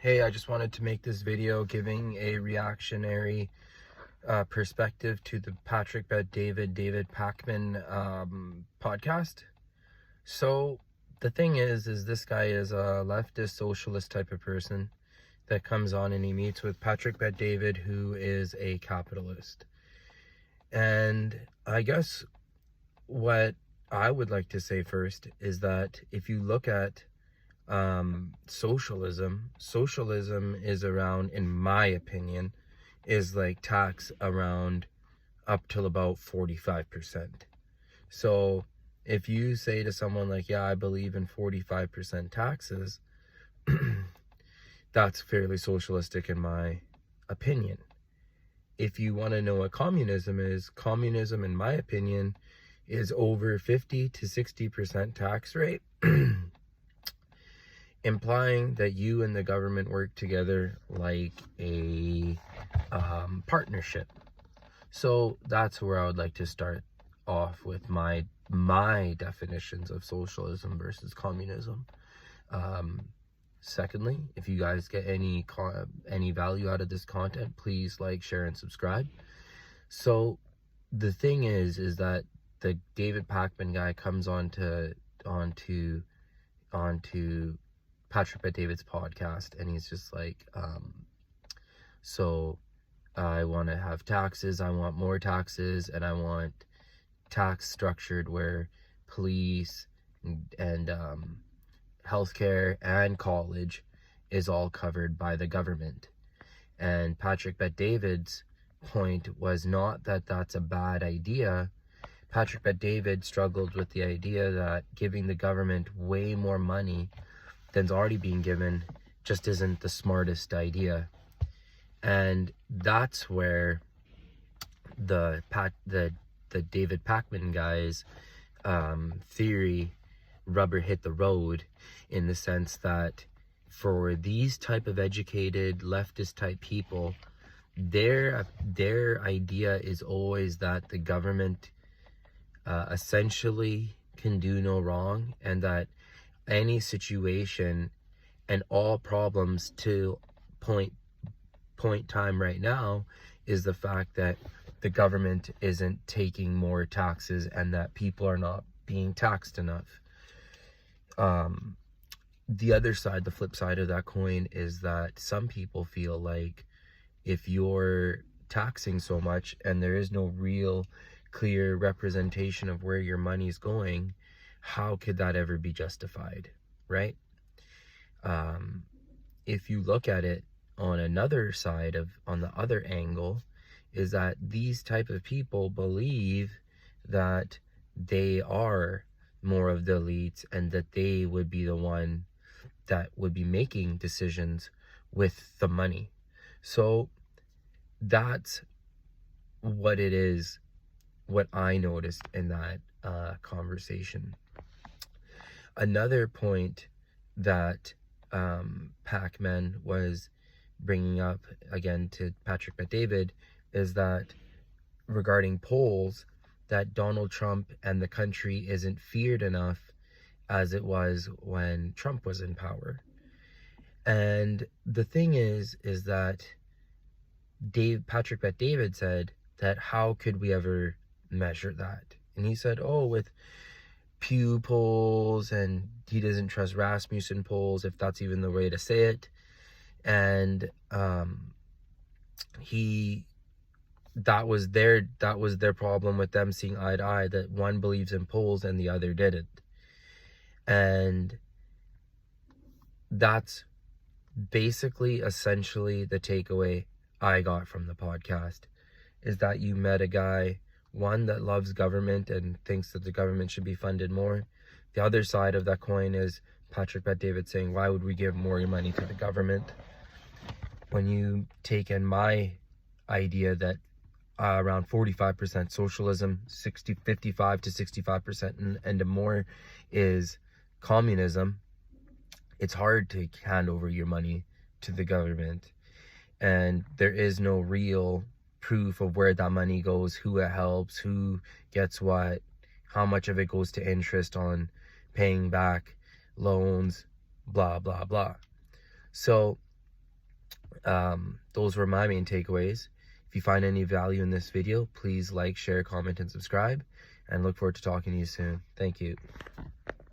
Hey, I just wanted to make this video giving a reactionary perspective to the Patrick Bet-David Pakman podcast. So the thing is this guy is a leftist socialist type of person that comes on and he meets with Patrick Bet-David, who is a capitalist. And I guess what I would like to say first is that if you look at socialism is around, in my opinion, is like tax around up till about 45%. So if you say to someone like, yeah, I believe in 45% taxes, that's fairly socialistic in my opinion. If you want to know what communism is, communism, in my opinion, is over 50 to 60% tax rate, implying that you and the government work together like a partnership. So that's where I would like to start off with my definitions of socialism versus communism. Secondly, if you guys get any value out of this content, please like, share, and subscribe. So the thing is that the David Pakman guy comes onto Patrick Bet-David's podcast, and he's just like, so I want to have taxes, I want more taxes, and I want tax structured where police and healthcare and college is all covered by the government. And Patrick Bet-David's point was not that that's a bad idea. Patrick Bet-David struggled with the idea that giving the government way more money than's already being given just isn't the smartest idea. And that's where the David Pakman guy's theory rubber hit the road, in the sense that for these type of educated leftist type people, their idea is always that the government essentially can do no wrong, and that any situation and all problems to point time right now is the fact that the government isn't taking more taxes and that people are not being taxed enough. The other side, the flip side of that coin, is that some people feel like if you're taxing so much and there is no real clear representation of where your money's going, how could that ever be justified, right? If you look at it on another side, on the other angle, is that these type of people believe that they are more of the elites and that they would be the one that would be making decisions with the money. So that's what it is, what I noticed in that conversation. Another point that Pakman was bringing up again to Patrick Bet-David is that regarding polls, that Donald Trump and the country isn't feared enough as it was when Trump was in power. And the thing is that Patrick Bet-David said that how could we ever measure that? And he said, oh, with Pew polls, and he doesn't trust Rasmussen polls, if that's even the way to say it. And that was their problem with them seeing eye to eye, that one believes in polls and the other didn't. And that's basically essentially the takeaway I got from the podcast, is that you met a guy, one that loves government and thinks that the government should be funded more. The other side of that coin is Patrick Bet-David saying, why would we give more money to the government? When you take in my idea that around 45% socialism, 55 to 65% and more is communism, it's hard to hand over your money to the government. And there is no real proof of where that money goes, who it helps, who gets what, how much of it goes to interest on paying back loans, blah, blah, blah. So Those were my main takeaways. If you find any value in this video, please like, share, comment, and subscribe, and look forward to talking to you soon. Thank you.